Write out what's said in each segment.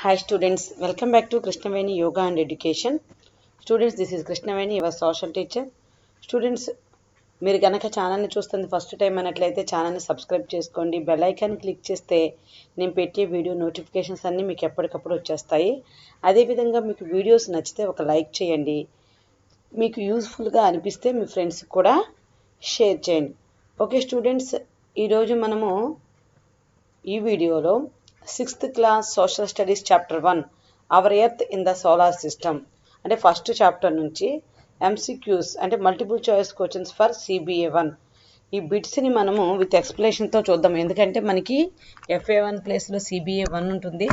Hi students, welcome back to Krishnaveni Yoga and Education. Students, this is Krishnaveni, your social teacher. Students, మీరు కనుక ఛానల్ని చూస్తుంది first time అన్నట్లయితే ఛానల్ని subscribe చేసుకోండి. బెల్ ఐకాన్ క్లిక్ చేస్తే నేను పెట్టే వీడియో నోటిఫికేషన్స్ అన్నీ మీకు ఎప్పటికప్పుడు వచ్చేస్తాయి. అదేవిధంగా మీకు వీడియోస్ నచ్చితే ఒక లైక్ చేయండి. మీకు యూస్ఫుల్గా అనిపిస్తే మీ ఫ్రెండ్స్కి కూడా షేర్ చేయండి. ఓకే స్టూడెంట్స్, ఈరోజు మనము ఈ వీడియోలో 6th class social studies chapter 1 hour earth in the solar system అంటే ఫస్ట్ చాప్టర్ నుంచి ఎంసీక్యూస్ అంటే multiple choice questions for CBA 1 ఈ బిట్స్ని మనము విత్ ఎక్స్ప్లెనేషన్తో చూద్దాం. ఎందుకంటే మనకి FA1 ప్లేస్లో సిబిఏ 1 ఉంటుంది.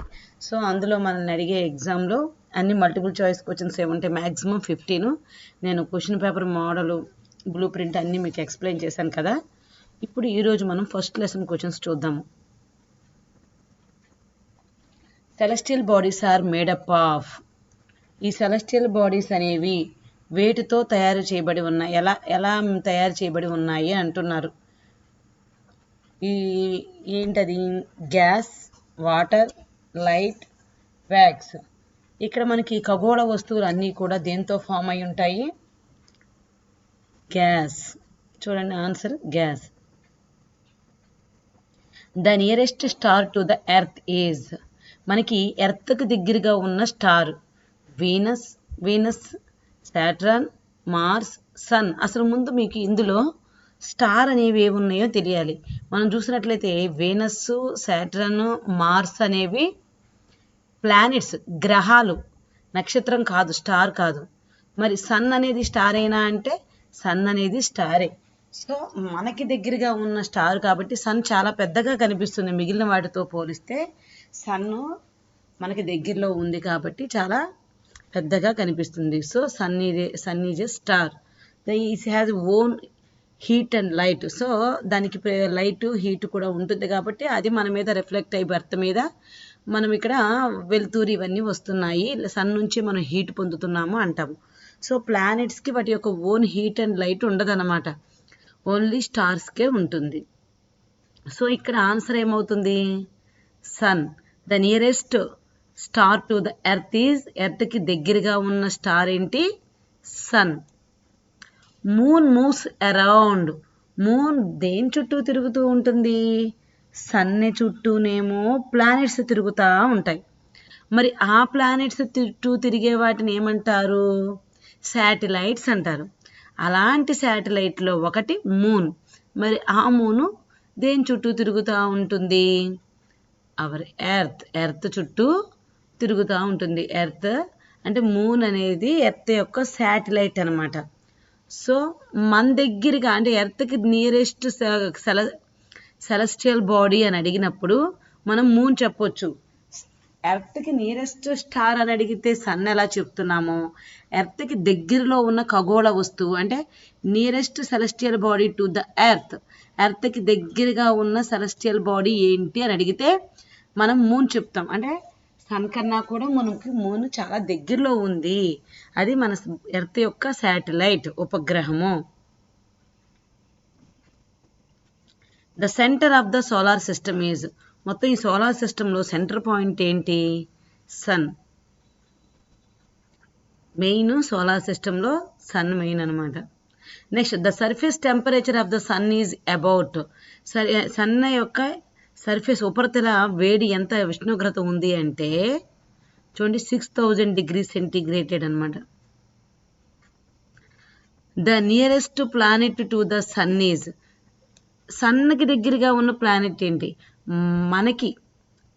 సో అందులో మనల్ని అడిగే ఎగ్జామ్లో అన్ని మల్టిపుల్ చాయిస్ క్వశ్చన్స్ ఏముంటాయి, మ్యాక్సిమం 15. నేను question paper model blueprint అన్నీ మీకు ఎక్స్ప్లెయిన్ చేశాను కదా. ఇప్పుడు ఈరోజు మనం ఫస్ట్ లెసన్ క్వశ్చన్స్ చూద్దాము. Celestial bodies are made up of. ఈ సెలెస్టియల్ బాడీస్ అనేవి వేటితో తయారు చేయబడి ఉన్నాయి, ఎలా తయారు చేయబడి ఉన్నాయి అంటున్నారు. ఏంటది? Gas, water, light, wax. ఇక్కడ మనకి ఖగోళ వస్తువులు అన్నీ కూడా దేంతో ఫామ్ అయి ఉంటాయి? గ్యాస్. చూడండి answer gas. The nearest star to the earth is. మనకి ఎర్త్కి దగ్గరగా ఉన్న star Venus, Saturn, Mars, sun. అసలు ముందు మీకు ఇందులో స్టార్ అనేవి ఏవి ఉన్నాయో తెలియాలి. మనం చూసినట్లయితే వీనస్, సాటర్న్, మార్స్ అనేవి ప్లానెట్స్, గ్రహాలు, నక్షత్రం కాదు, స్టార్ కాదు. మరి సన్ అనేది స్టార్ అయినా అంటే సన్ అనేది స్టారే. సో మనకి దగ్గరగా ఉన్న స్టార్ కాబట్టి సన్ చాలా పెద్దగా కనిపిస్తుంది. మిగిలిన వాటితో పోలిస్తే సన్ను మనకి దగ్గరలో ఉంది కాబట్టి చాలా పెద్దగా కనిపిస్తుంది. So sun is a star. It has own heat and light. So దానికి లైట్, హీట్ కూడా ఉంటుంది కాబట్టి అది మన మీద రిఫ్లెక్ట్ అయ్యి ఎర్త్ మీద మనం ఇక్కడ వెలుతురు ఇవన్నీ వస్తున్నాయి, సన్ నుంచి మనం హీట్ పొందుతున్నాము అంటాము. సో ప్లానెట్స్కి వాటి యొక్క ఓన్ హీట్ అండ్ లైట్ ఉండదన్నమాట, ఓన్లీ స్టార్స్కే ఉంటుంది. సో ఇక్కడ ఆన్సర్ ఏమవుతుంది? Sun. The nearest star to the earth is. ఎర్త్కి దగ్గరగా ఉన్న స్టార్ ఏంటి? Sun. Moon moves around. Moon దేని చుట్టూ తిరుగుతూ ఉంటుంది? సన్ చుట్టూనేమో ప్లానెట్స్ తిరుగుతూ ఉంటాయి. మరి ఆ ప్లానెట్స్ చుట్టూ తిరిగే వాటిని ఏమంటారు? శాటిలైట్స్ అంటారు. అలాంటి శాటిలైట్లో ఒకటి మూన్. మరి ఆ మూను దేని చుట్టూ తిరుగుతూ ఉంటుంది? అవర్ ఎర్త్ చుట్టూ తిరుగుతూ ఉంటుంది. ఎర్త్ అంటే మూన్ అనేది ఎర్త్ యొక్క శాటిలైట్ అనమాట. సో మన దగ్గరగా అంటే ఎర్త్కి నియరెస్ట్ సెలెస్టియల్ బాడీ అని అడిగినప్పుడు మనం మూన్ చెప్పొచ్చు. ఎర్త్కి నియరెస్ట్ స్టార్ అని అడిగితే సన్ ఎలా చెప్తున్నామో, ఎర్త్కి దగ్గరలో ఉన్న ఖగోళ వస్తువు అంటే nearest celestial body to the ఎర్త్కి దగ్గరగా ఉన్న సెలెస్టియల్ బాడీ ఏంటి అని అడిగితే మనం మూన్ చెప్తాం. అంటే సన్ కన్నా కూడా మనకి మూన్ చాలా దగ్గరలో ఉంది, అది మన ఎర్త్ యొక్క శాటిలైట్, ఉపగ్రహము. The centre of the solar system is. మొత్తం ఈ సోలార్ సిస్టంలో సెంటర్ పాయింట్ ఏంటి? సన్. మెయిన్ సోలార్ సిస్టంలో సన్ మెయిన్ అనమాట. Next the surface temperature of the sun is about. Sun యొక్క సర్ఫేస్ ఉపరితల వేడి ఎంత ఉష్ణోగ్రత ఉంది అంటే చూడండి 6000 degrees సెంటీగ్రేటెడ్ అనమాట. The nearest planet to the sun is. సన్కి దగ్గరగా ఉన్న ప్లానెట్ ఏంటి? మనకి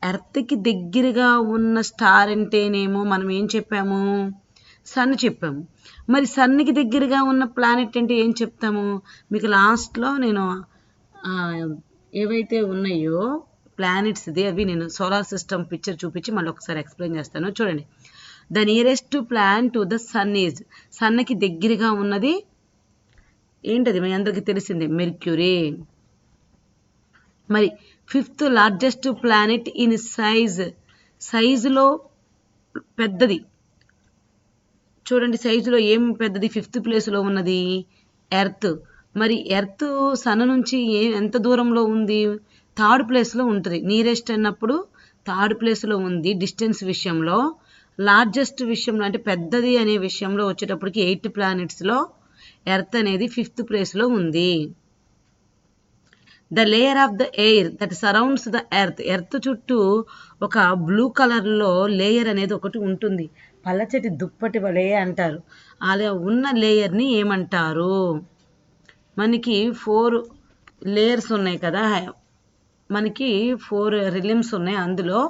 ఎర్త్కి దగ్గరగా ఉన్న స్టార్ అంటేనేమో మనం ఏం చెప్పాము? సన్ చెప్పాము. మరి సన్కి దగ్గరగా ఉన్న ప్లానెట్ అంటే ఏం చెప్తాము? మీకు లాస్ట్లో నేను ఏవైతే ఉన్నాయో ప్లానెట్స్ది అవి నేను సోలార్ సిస్టమ్ పిక్చర్ చూపించి మళ్ళీ ఒకసారి ఎక్స్ప్లెయిన్ చేస్తాను. చూడండి. The nearest planet to the sun is. సన్కి దగ్గరగా ఉన్నది ఏంటది? మీ అందరికీ తెలిసిందే, మెర్క్యూరీ. మరి 5th లార్జెస్ట్ ప్లానెట్ ఇన్ సైజులో పెద్దది. చూడండి సైజులో ఏం పెద్దది? 5th ప్లేస్లో ఉన్నది ఎర్త్. మరి ఎర్త్ సన్ నుంచి ఎంత దూరంలో ఉంది? 3rd ప్లేస్లో ఉంటుంది. నియరెస్ట్ అన్నప్పుడు థర్డ్ ప్లేస్లో ఉంది డిస్టెన్స్ విషయంలో. లార్జెస్ట్ విషయంలో అంటే పెద్దది అనే విషయంలో వచ్చేటప్పటికి 8 ప్లానెట్స్లో ఎర్త్ అనేది 5th ప్లేస్లో ఉంది. The layer of the air that surrounds the earth చుట్టూ ఒక బ్లూ కలర్లో లేయర్ అనేది ఒకటి ఉంటుంది, పల్లచటి దుప్పటి వలె అంటారు. అలా ఉన్న లేయర్ని ఏమంటారు? మనకి 4 లేయర్స్ ఉన్నాయి కదా, మనకి 4 రిలిమ్స్ ఉన్నాయి. అందులో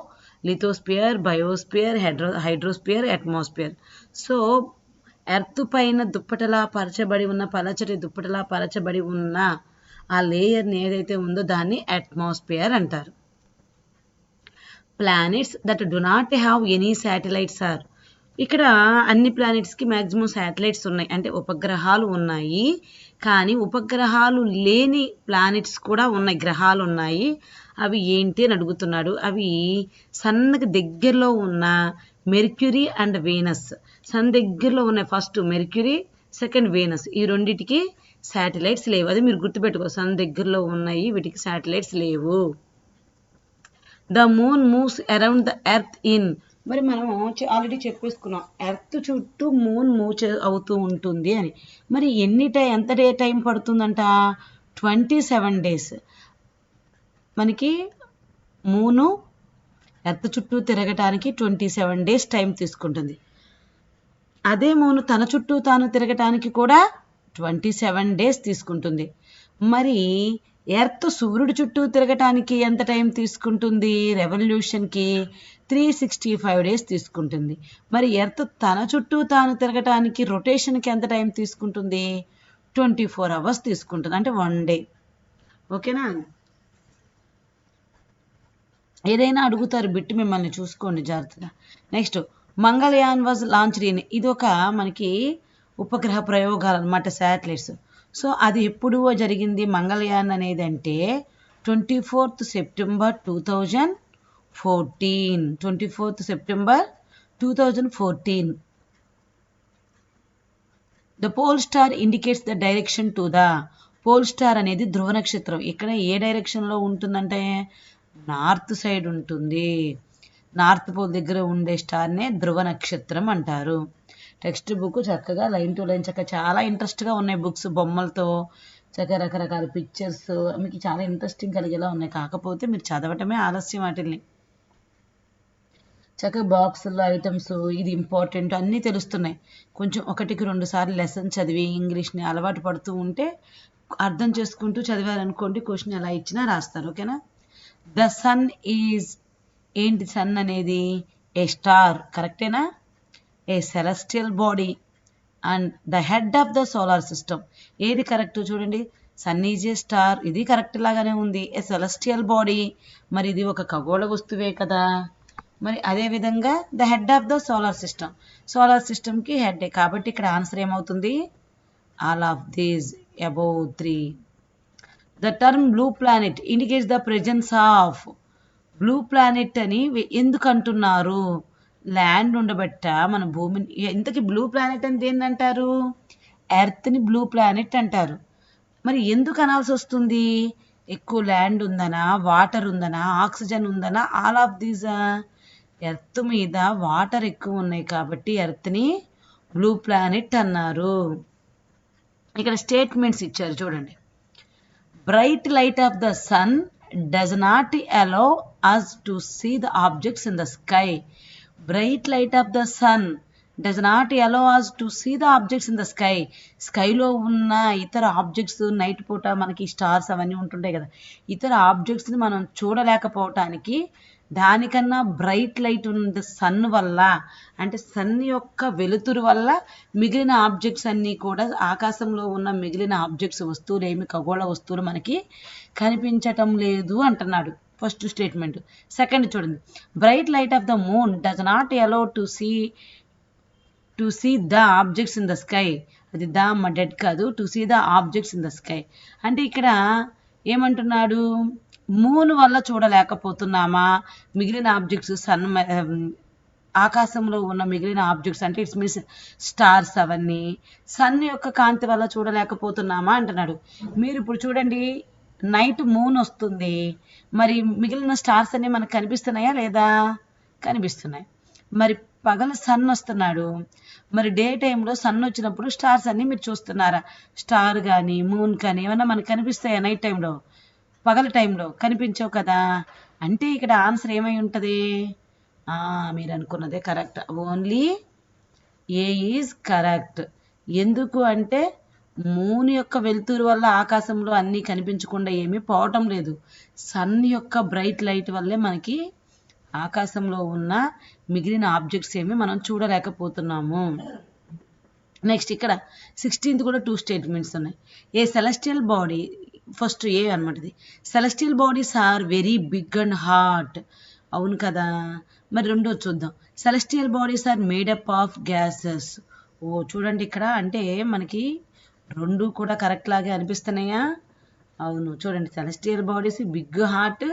lithosphere, biosphere, hydrosphere, atmosphere. So earth పైన దుప్పటలా పరచబడి ఉన్న, పలచటి దుప్పటలా పరచబడి ఉన్న ఆ లేయర్ని ఏదైతే ఉందో దాన్ని అట్మాస్పియర్ అంటారు. Planets that do not have any satellites are. ఇక్కడ అన్ని ప్లానెట్స్కి మ్యాక్సిమం శాటిలైట్స్ ఉన్నాయి, అంటే ఉపగ్రహాలు ఉన్నాయి. కానీ ఉపగ్రహాలు లేని ప్లానెట్స్ కూడా ఉన్నాయి, గ్రహాలు ఉన్నాయి. అవి ఏంటి అని అడుగుతున్నాడు. అవి సన్కి దగ్గరలో ఉన్న మెర్క్యూరీ అండ్ వీనస్. సన్ దగ్గరలో ఉన్నాయి ఫస్ట్ మెర్క్యూరీ, సెకండ్ వీనస్. ఈ రెండిటికి శాటిలైట్స్ లేవు. అది మీరు గుర్తుపెట్టుకో, సన్ దగ్గరలో ఉన్నాయి, వీటికి శాటిలైట్స్ లేవు. The moon moves around the earth in. మరి మనం ఆల్రెడీ చెప్పేసుకున్నాం ఎర్త్ చుట్టూ మూన్ మూవ్ అవుతూ ఉంటుంది అని. మరి ఎంత టైం పడుతుందంట? 27 days. మనకి మూను ఎర్త్ చుట్టూ తిరగటానికి 27 days టైం తీసుకుంటుంది. అదే మూను తన చుట్టూ తాను తిరగటానికి కూడా 27 days తీసుకుంటుంది. మరి ఎర్త్ సూర్యుడి చుట్టూ తిరగటానికి ఎంత టైం తీసుకుంటుంది? రెవల్యూషన్కి 365 days తీసుకుంటుంది. మరి ఎర్త్ తన చుట్టూ తాను తిరగటానికి రొటేషన్కి ఎంత టైం తీసుకుంటుంది? 24 hours తీసుకుంటుంది, అంటే 1 day. ఓకేనా? ఏదైనా అడుగుతారు బిట్టు, మిమ్మల్ని చూసుకోండి జాగ్రత్తగా. Next, Mangalyaan was launched in. ఇది ఒక మనకి ఉపగ్రహ ప్రయోగాలు అనమాట, శాటిలైట్స్. సో అది ఎప్పుడు జరిగింది మంగళయాన్ అనేది అంటే 24th September 2014. 24th September 2014. The pole star indicates the direction to the. Pole star అనేది ధ్రువ నక్షత్రం. ఇక్కడ ఏ డైరెక్షన్లో ఉంటుందంటే నార్త్ సైడ్ ఉంటుంది. నార్త్ పోల్ దగ్గర ఉండే స్టార్నే ధ్రువ నక్షత్రం అంటారు. టెక్స్ట్ బుక్ చక్కగా లైన్ టు లైన్ చక్కగా చాలా ఇంట్రెస్ట్గా ఉన్నాయి బుక్స్, బొమ్మలతో చక్కగా రకరకాల పిక్చర్స్, మీకు చాలా ఇంట్రెస్టింగ్ కలిగేలా ఉన్నాయి. కాకపోతే మీరు చదవటమే ఆలస్యం వాటిల్ని. చక్కగా బాక్సుల్లో ఐటమ్స్, ఇది ఇంపార్టెంట్ అన్నీ తెలుస్తున్నాయి. కొంచెం 1-2 సార్లు లెసన్ చదివి ఇంగ్లీష్ని అలవాటు పడుతూ ఉంటే అర్థం చేసుకుంటూ చదివారనుకోండి, క్వశ్చన్ ఎలా ఇచ్చినా రాస్తారు. ఓకేనా? The sun is. ఏంటి సన్ అనేది? A star. కరెక్టేనా? A celestial body and the head of the solar system. ఏది కరెక్ట్ చూడండి. సన్ ఈజ్ ఏ స్టార్, ఇది కరెక్ట్ లాగానే ఉంది. ఏ సెలెస్టియల్ బాడీ, మరి ఇది ఒక ఖగోళ వస్తువే కదా. మరి అదేవిధంగా the head of the solar system, solar సిస్టమ్కి హెడ్. కాబట్టి ఇక్కడ ఆన్సర్ ఏమవుతుంది? All of these above 3. The term blue planet indicates the presence of. Blue planet అని ఎందుకు అంటున్నారు? ల్యాండ్ ఉండబట్ట మన భూమిని. ఇంతకీ బ్లూ ప్లానెట్ అని దేన్ని అంటారు? ఎర్త్ని బ్లూ ప్లానెట్ అంటారు. మరి ఎందుకు అనాల్సి వస్తుంది? ఎక్కువ ల్యాండ్ ఉందనా, వాటర్ ఉందనా, ఆక్సిజన్ ఉందనా, ఆల్ ఆఫ్ దీస్. ఎర్త్ మీద వాటర్ ఎక్కువ ఉన్నాయి కాబట్టి ఎర్త్ని బ్లూ ప్లానెట్ అన్నారు. ఇక్కడ స్టేట్మెంట్స్ ఇచ్చారు చూడండి. Bright light of the sun does not allow us to see the objects in the sky. Bright light of the sun does not allow us to see the objects in the sky. స్కైలో ఉన్న ఇతర objects, night పూట మనకి stars అవన్నీ ఉంటుంటాయి కదా, ఇతర ఆబ్జెక్ట్స్ని మనం చూడలేకపోవటానికి దానికన్నా బ్రైట్ లైట్ ఉన్న సన్ వల్ల, అంటే సన్ యొక్క వెలుతురు వల్ల మిగిలిన ఆబ్జెక్ట్స్ అన్నీ కూడా, ఆకాశంలో ఉన్న మిగిలిన ఆబ్జెక్ట్స్, వస్తువులు ఏమి ఖగోళ వస్తువులు మనకి కనిపించటం లేదు అంటున్నాడు. First statement. సెకండ్ చూడండి. Bright light of the moon does not allow to see the objects in the sky. అది ద డెడ్ కాదు, to see the objects in the sky. అంటే ఇక్కడ ఏమంటున్నాడు? మూన్ వల్ల చూడలేకపోతున్నామా మిగిలిన ఆబ్జెక్ట్స్, సన్, ఆకాశంలో ఉన్న మిగిలిన ఆబ్జెక్ట్స్, అంటే ఇట్స్ మీన్స్ స్టార్స్ అవన్నీ సన్ యొక్క కాంతి వల్ల చూడలేకపోతున్నామా అంటున్నాడు. మీరు ఇప్పుడు చూడండి, నైట్ మూన్ వస్తుంది, మరి మిగిలిన స్టార్స్ అన్ని మనకు కనిపిస్తున్నాయా లేదా? కనిపిస్తున్నాయి. మరి పగల సన్ వస్తున్నాడు, మరి డే టైంలో సన్ వచ్చినప్పుడు స్టార్స్ అన్ని మీరు చూస్తున్నారా? స్టార్ కానీ మూన్ కానీ ఏమన్నా మనకు కనిపిస్తాయా నైట్ టైంలో? పగల టైంలో కనిపించవు కదా. అంటే ఇక్కడ ఆన్సర్ ఏమై ఉంటుంది? మీరు అనుకున్నదే correct. Only A is correct. ఎందుకు అంటే మూన్ యొక్క వెలుతురు వల్ల ఆకాశంలో అన్నీ కనిపించకుండా ఏమీ పోవటం లేదు. సన్ యొక్క బ్రైట్ లైట్ వల్లే మనకి ఆకాశంలో ఉన్న మిగిలిన ఆబ్జెక్ట్స్ ఏమి మనం చూడలేకపోతున్నాము. నెక్స్ట్ ఇక్కడ 16th కూడా 2 స్టేట్మెంట్స్ ఉన్నాయి. A celestial body, first A అనమాట ఇది. Celestial bodies are very big and hot. అవును కదా. మరి రెండో చూద్దాం. Celestial bodies are made up of gases. చూడండి ఇక్కడ అంటే మనకి రెండు కూడా కరెక్ట్ లాగే అనిపిస్తున్నాయా? అవును, చూడండి సెలెస్టియల్ బాడీస్ బిగ్ హార్ట్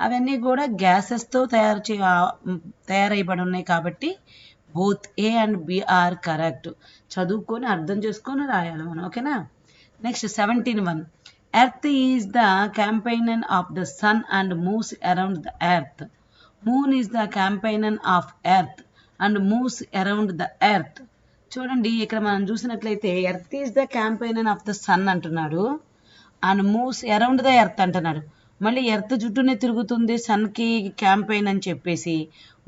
అవన్నీ కూడా గ్యాసెస్తో తయారైబడి ఉన్నాయి కాబట్టి both A and B are correct. చదువుకొని అర్థం చేసుకొని రాయాలి మనం, ఓకేనా. Next 17(1). Earth is the companion of the sun and moves around the earth. Moon is the companion of earth and moves around the earth. చూడండి ఇక్కడ మనం చూసినట్లయితే earth is the companion of the sun అంటున్నాడు, and moves around the earth అంటున్నాడు. మళ్ళీ earth చుట్టూనే తిరుగుతుంది సన్కి క్యాంపెయిన్ అని చెప్పేసి,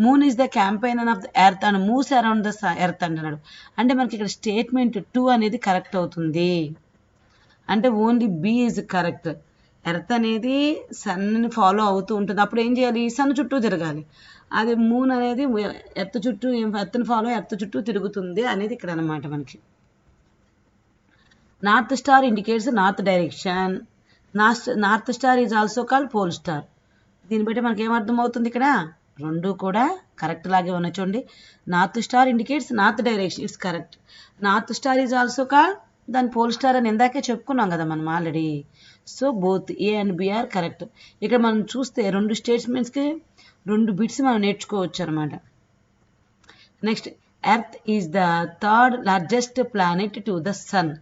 moon is the campaign of the earth and moves around the earth అంటున్నాడు. అంటే మనకి ఇక్కడ స్టేట్మెంట్ 2 అనేది కరెక్ట్ అవుతుంది. అంటే only B is correct. Earth అనేది సన్ని ఫాలో అవుతూ ఉంటుంది, అప్పుడు ఏం చేయాలి? సన్ చుట్టూ తిరగాలి. అది మూన్ అనేది ఎర్త్ చుట్టూ ఎర్త్ని ఫాలో ఎర్త్ చుట్టూ తిరుగుతుంది అనేది ఇక్కడ అనమాట మనకి. North star indicates north direction. North star is also called pole star. దీన్ని బట్టి మనకి ఏమర్థం అవుతుంది? ఇక్కడ రెండు కూడా కరెక్ట్ లాగే ఉన్నాయి. చూడండి, north star indicates north direction, it's correct. North star is also called, దాని పోల్ స్టార్ అని ఇందాకే చెప్పుకున్నాం కదా మనం already. So both A and B are correct. ఇక్కడ మనం చూస్తే రెండు స్టేట్మెంట్స్కి రెండు బిట్స్ మనం నేర్చుకోవచ్చు అనమాట. Next, Earth is the third largest planet to the sun.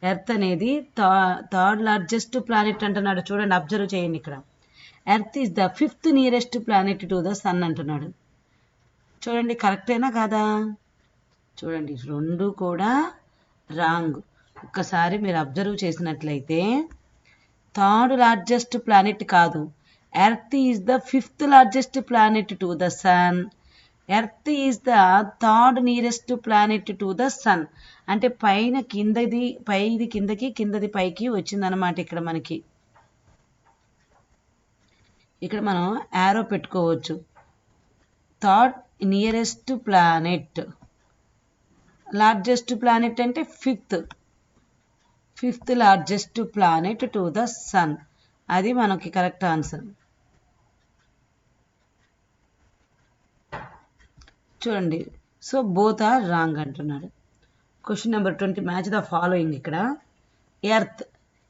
Earth అనేది థర్డ్ లార్జెస్ట్ ప్లానెట్ అంటున్నాడు. చూడండి, అబ్జర్వ్ చేయండి ఇక్కడ. Earth is the 5th nearest planet to the sun అంటున్నాడు. చూడండి కరెక్టేనా కాదా? చూడండి రెండు కూడా రాంగ్. ఒక్కసారి మీరు అబ్జర్వ్ చేసినట్లయితే థర్డ్ లార్జెస్ట్ ప్లానెట్ కాదు, Earth is the 5th largest planet to the sun. Earth is the third nearest planet to the sun. అంటే పైన కిందది, పైది కిందకి, కిందది పైకి వచ్చిందనమాట. ఇక్కడ మనకి ఇక్కడ మనం యారో పెట్టుకోవచ్చు. Third nearest planet, largest planet అంటే fifth largest planet to the sun. అది మనకి కరెక్ట్ ఆన్సర్. చూడండి, సో బోత్ ఆర్ రాంగ్ అంటున్నాడు. Question number 20, match the following. ఇక్కడ ఎర్త్,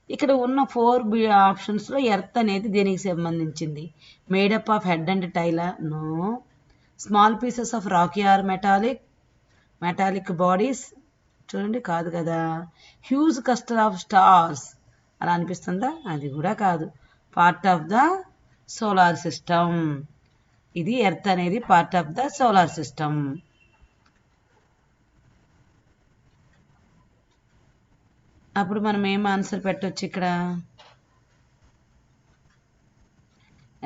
ఇక్కడ ఉన్న 4 ఆప్షన్స్లో ఎర్త్ అనేది దేనికి సంబంధించింది? మేడప్ ఆఫ్ హెడ్ అండ్ టైలా? No. Small pieces of rocky or metallic bodies? చూడండి కాదు కదా. హ్యూజ్ క్లస్టర్ ఆఫ్ స్టార్స్ అలా అనిపిస్తుందా? అది కూడా కాదు. Part of the solar system. ఇది ఎర్త్ అనేది part of the solar system. అప్పుడు మనం ఏం ఆన్సర్ పెట్టవచ్చు ఇక్కడ?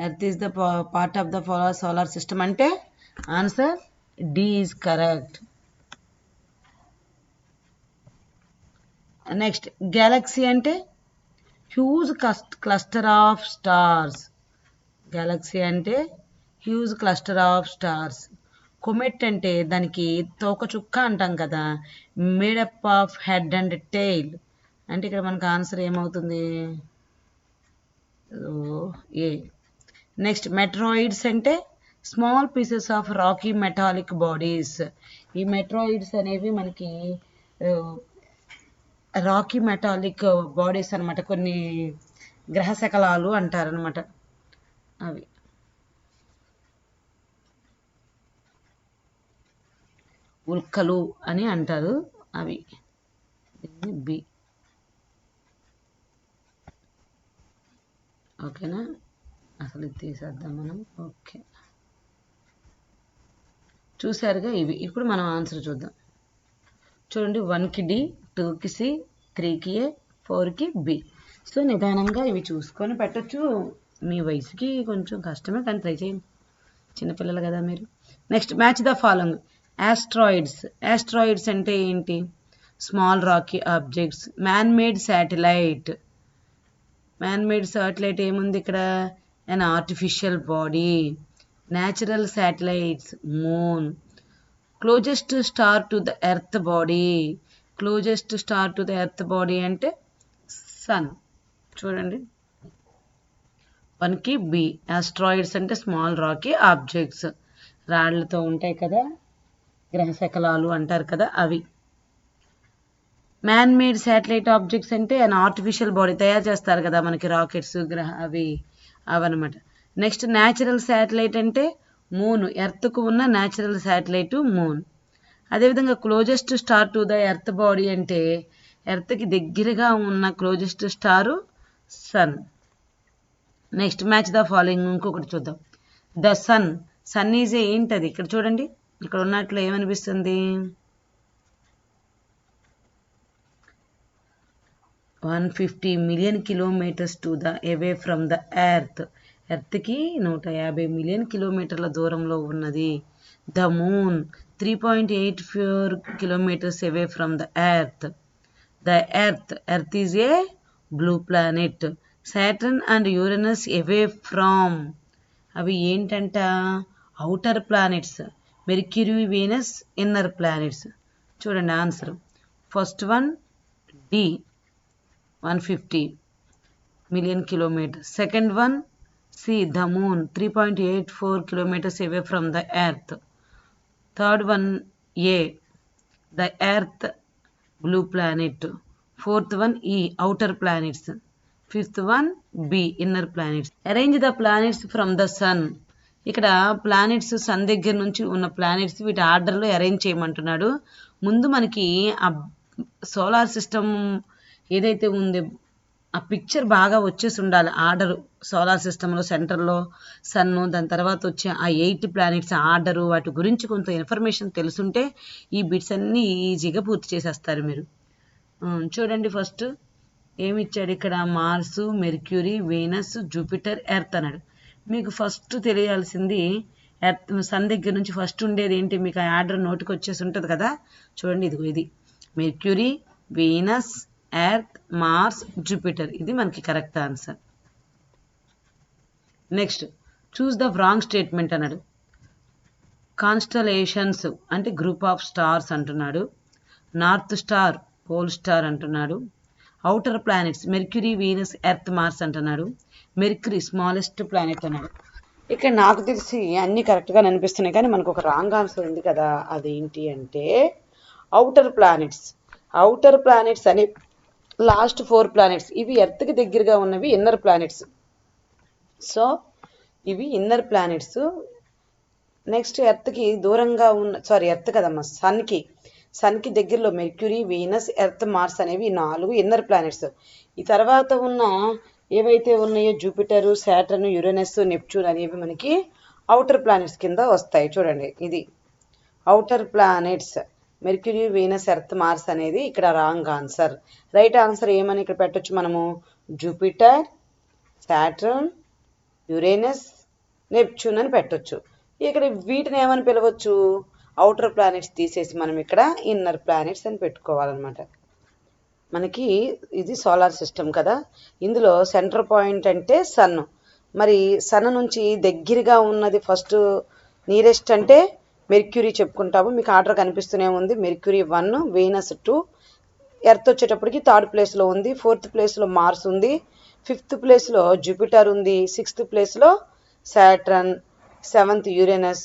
Earth is the part of the solar system అంటే answer D is correct. Next, galaxy అంటే huge cluster of stars. Galaxy అంటే huge cluster of stars. Comet అంటే దానికి తోక చుక్క అంటాం కదా, made up of head and tail. అంటే ఇక్కడ మనకు ఆన్సర్ ఏమవుతుంది? ఏ. నెక్స్ట్, మెట్రాయిడ్స్ అంటే small pieces of Rocky metallic bodies. ఈ మెట్రాయిడ్స్ అనేవి మనకి రాకీ మెటాలిక్ బాడీస్ అనమాట. కొన్ని గ్రహశకలాలు అంటారనమాట అవి. ఉల్కలు అని అంటారు అవి. బి. ఓకేనా, అసలు ఇది తీసేద్దాం మనం. ఓకే, చూసారుగా ఇవి. ఇప్పుడు మనం ఆన్సర్ చూద్దాం. చూడండి, 1కి డి, 2కి సి, 3కి ఏ, 4కి బి. సో నిదానంగా ఇవి చూసుకొని పెట్టచ్చు. మీ వయసుకి కొంచెం కష్టమే, కానీ ట్రై చేయండి, చిన్నపిల్లలు కదా మీరు. Next, match the following. Asteroids. Asteroids అంటే ఏంటి? Small Rocky objects. Man made satellite. Man made satellite ఏముంది ఇక్కడ? an artificial body. Natural satellites, moon. Closest star to the earth body. Closest star to the earth body అంటే sun. చూడండి, 1కి B. Asteroids అంటే small Rocky objects, రాళ్లతో ఉంటాయి కదా, గ్రహశకలాలు అంటారు కదా అవి. మ్యాన్ మేడ్ శాటిలైట్ ఆబ్జెక్ట్స్ అంటే అన్ ఆర్టిఫిషియల్ బాడీ, తయారు చేస్తారు కదా మనకి రాకెట్స్, అవన్నమాట. నెక్స్ట్, న్యాచురల్ శాటిలైట్ అంటే మూన్, ఎర్త్కు ఉన్న న్యాచురల్ శాటిలైట్ మూన్. అదేవిధంగా closest star to the Earth body అంటే ఎర్త్కి దగ్గరగా ఉన్న closest star sun. Next, match the following. ఇంకొకటి చూద్దాం. The sun. సన్ ఈజ్ ఏంటది? ఇక్కడ చూడండి, ఇక్కడ ఉన్నట్లు ఏమనిపిస్తుంది? 150 million kilometres to the away from the earth. ఎర్త్కి 150 మిలియన్ కిలోమీటర్ల దూరంలో ఉన్నది. The moon 3.84 kilometres away from the earth. The earth is a blue planet. Saturn and Uranus away from. అవి ఏంటంట? Outer planets. Mercury, Venus inner planets. చూడండి answer. First one D, 150 million kilometers. Second one, C, the moon, 3.84 kilometers away from the earth. Third one, A, the earth, blue planet. Fourth one, E, outer planets. Fifth one, B, inner planets. Arrange the planets from the sun. ఇక్కడ planets sun దగ్గర నుంచి ఉన్న planets వీటి ఆర్డర్లో arrange చేయమంటున్నాడు. ముందు మనకి ఆ సోలార్ సిస్టమ్ ఏదైతే ఉందో ఆ పిక్చర్ బాగా వచ్చేసి ఉండాలి. ఆర్డరు సోలార్ సిస్టంలో సెంటర్లో సన్ను, దాని తర్వాత వచ్చే ఆ 8 ప్లానెట్స్ ఆర్డరు, వాటి గురించి కొంత ఇన్ఫర్మేషన్ తెలుసుంటే ఈ బిట్స్ అన్నీ ఈజీగా పూర్తి చేసేస్తారు మీరు. చూడండి, ఫస్ట్ ఏమి ఇచ్చాడు ఇక్కడ? Mars, mercury, Venus, Jupiter, earth అన్నాడు. మీకు ఫస్ట్ తెలియాల్సింది ఎర్త్, సన్ దగ్గర నుంచి ఫస్ట్ ఉండేది ఏంటి? మీకు ఆ ఆర్డర్ నోటికి వచ్చేసి ఉంటుంది కదా. చూడండి, ఇదిగో ఇది Mercury, Venus, Earth, Mars, Jupiter. ఇది మనకి correct answer. Next, choose the wrong statement అన్నాడు. కాన్స్టలేషన్స్ అంటే గ్రూప్ ఆఫ్ స్టార్స్ అంటున్నాడు. నార్త్ స్టార్, పోల్ స్టార్ అంటున్నాడు. Outer planets Mercury, Venus, Earth, Mars అంటున్నాడు. మెర్క్యూరీ స్మాలెస్ట్ ప్లానెట్ అన్నాడు. ఇక్కడ నాకు తెలిసి అన్నీ కరెక్ట్గా అనిపిస్తున్నాయి, కానీ మనకు ఒక రాంగ్ ఆన్సర్ ఉంది కదా. అదేంటి అంటే అవుటర్ ప్లానెట్స్. అవుటర్ ప్లానెట్స్ అనే లాస్ట్ 4 ప్లానెట్స్, ఇవి ఎర్త్కి దగ్గరగా ఉన్నవి ఇన్నర్ ప్లానెట్స్. సో ఇవి ఇన్నర్ ప్లానెట్స్. నెక్స్ట్, ఎర్త్కి దూరంగా ఉన్న ఎర్త్ కదమ్మా, సన్కి దగ్గరలో మెర్క్యూరీ, వీనస్, ఎర్త్, మార్స్ అనేవి 4 ఇన్నర్ ప్లానెట్స్. ఈ తర్వాత ఉన్న ఏవైతే ఉన్నాయో జూపిటర్, సాటర్న్, యురేనస్, నెప్ట్యూన్ అనేవి మనకి అవుటర్ ప్లానెట్స్ కింద వస్తాయి. చూడండి, ఇది outer planets. Mercury, Venus, Earth, Mars అనేది ఇక్కడ రాంగ్ ఆన్సర్. రైట్ ఆన్సర్ ఏమని ఇక్కడ పెట్టొచ్చు మనము? జూపిటర్, సాటర్న్, యురేనస్, నెప్ట్యూన్ అని పెట్టొచ్చు. ఇక్కడ వీటిని ఏమని పిలవచ్చు? అవుటర్ ప్లానెట్స్ తీసేసి మనం ఇక్కడ ఇన్నర్ ప్లానెట్స్ అని పెట్టుకోవాలన్నమాట. మనకి ఇది సోలార్ సిస్టమ్ కదా, ఇందులో సెంటర్ పాయింట్ అంటే సన్. మరి సన్ నుంచి దగ్గరగా ఉన్నది ఫస్ట్ నియరెస్ట్ అంటే మెర్క్యూరీ చెప్పుకుంటాము. మీకు ఆర్డర్ కనిపిస్తూనే ఉంది. మెర్క్యూరీ 1, వీనస్ 2, ఎర్త్ వచ్చేటప్పటికి 3rd ప్లేస్లో ఉంది. 4th ప్లేస్లో మార్స్ ఉంది. 5th ప్లేస్లో జూపిటర్ ఉంది. 6th ప్లేస్లో సాటర్న్, 7th యురేనస్,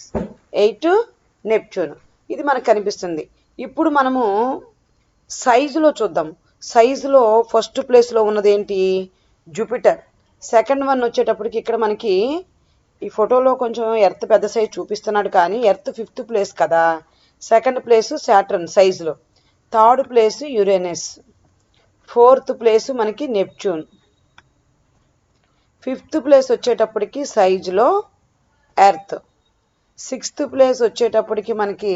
8 నెప్ట్యూన్. ఇది మనకు కనిపిస్తుంది. ఇప్పుడు మనము సైజులో చూద్దాం. సైజులో ఫస్ట్ ప్లేస్లో ఉన్నది ఏంటి? జూపిటర్. సెకండ్ వన్ వచ్చేటప్పటికి ఇక్కడ మనకి ఈ ఫోటోలో కొంచెం ఎర్త్ పెద్ద సైజ్ చూపిస్తున్నాడు, కానీ ఎర్త్ 5th ప్లేస్ కదా. సెకండ్ ప్లేసు సాటర్న్ సైజులో. 3rd place Uranus. 4th place మనకి నెప్ట్యూన్. 5th ప్లేస్ వచ్చేటప్పటికి సైజులో ఎర్త్. 6th ప్లేస్ వచ్చేటప్పటికి మనకి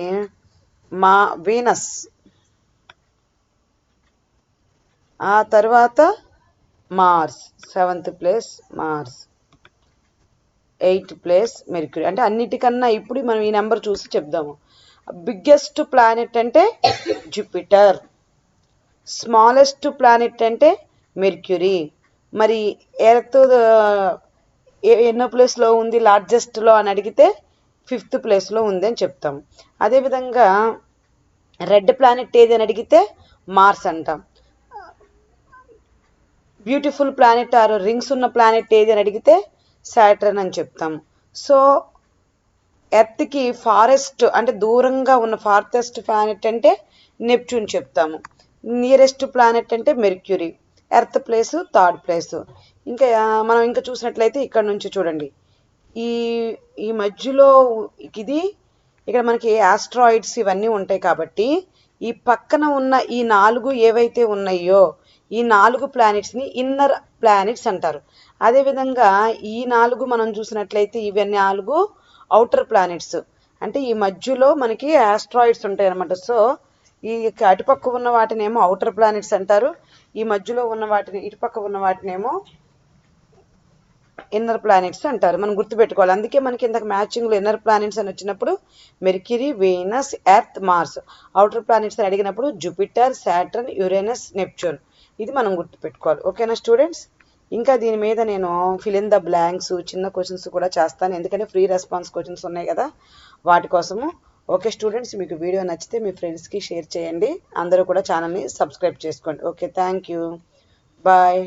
వీనస్. ఆ తర్వాత Mars. 7th place Mars. 8th place Mercury. అంటే అన్నిటికన్నా ఇప్పుడు మనం ఈ నెంబర్ చూసి చెప్దాము. బిగ్గెస్ట్ ప్లానెట్ అంటే జూపిటర్, స్మాలెస్ట్ ప్లానెట్ అంటే మెర్క్యూరీ. మరి ఎర్త్ ఎన్నో ప్లేస్లో ఉంది లార్జెస్ట్లో అని అడిగితే 5th ప్లేస్లో ఉంది అని చెప్తాం. అదేవిధంగా రెడ్ ప్లానెట్ ఏది అని అడిగితే మార్స్ అంటాం. బ్యూటిఫుల్ ప్లానెట్ ఆర్ రింగ్స్ ఉన్న ప్లానెట్ ఏది అని అడిగితే సాటర్న్ అని చెప్తాం. సో ఎర్త్కి ఫారెస్ట్ అంటే దూరంగా ఉన్న ఫార్తెస్ట్ ప్లానెట్ అంటే నెప్ట్యూన్ చెప్తాము. నియరెస్ట్ ప్లానెట్ అంటే mercury. Earth place 3rd place. ఇంకా మనం ఇంకా చూసినట్లయితే ఇక్కడ నుంచి చూడండి, ఈ మధ్యలో ఇది ఇక్కడ మనకి ఆస్ట్రాయిడ్స్ ఇవన్నీ ఉంటాయి కాబట్టి ఈ పక్కన ఉన్న ఈ 4 ఏవైతే ఉన్నాయో ఈ 4 ప్లానెట్స్ని ఇన్నర్ ప్లానెట్స్ అంటారు. అదేవిధంగా ఈ 4 మనం చూసినట్లయితే ఇవన్నీ 4 అవుటర్ ప్లానెట్స్. అంటే ఈ మధ్యలో మనకి ఆస్ట్రాయిడ్స్ ఉంటాయి అన్నమాట. సో ఈ అటుపక్క ఉన్న వాటినేమో అవుటర్ ప్లానెట్స్ అంటారు, ఈ మధ్యలో ఉన్న వాటిని ఇటుపక్క ఉన్న వాటినేమో ఇన్నర్ ప్లానెట్స్ అంటారు. మనం గుర్తుపెట్టుకోవాలి. అందుకే మనకి ఇంతకు మ్యాచింగ్లో ఇన్నర్ ప్లానెట్స్ అని వచ్చినప్పుడు Mercury, Venus, Earth, Mars. Outer planets అని అడిగినప్పుడు జూపిటర్, సాటర్న్, యురేనస్, నెప్ట్యూన్. ఇది మనం గుర్తుపెట్టుకోవాలి. ఓకేనా స్టూడెంట్స్? ఇంకా దీని మీద నేను ఫిల్ ఇన్ ద బ్లాంక్స్ చిన్న క్వశ్చన్స్ కూడా చేస్తాను, ఎందుకంటే ఫ్రీ రెస్పాన్స్ క్వశ్చన్స్ ఉన్నాయి కదా వాటి కోసము. ఓకే స్టూడెంట్స్, మీకు వీడియో నచ్చితే మీ ఫ్రెండ్స్కి షేర్ చేయండి. అందరూ కూడా ఛానల్ని సబ్స్క్రైబ్ చేసుకోండి. Okay, thank you, bye.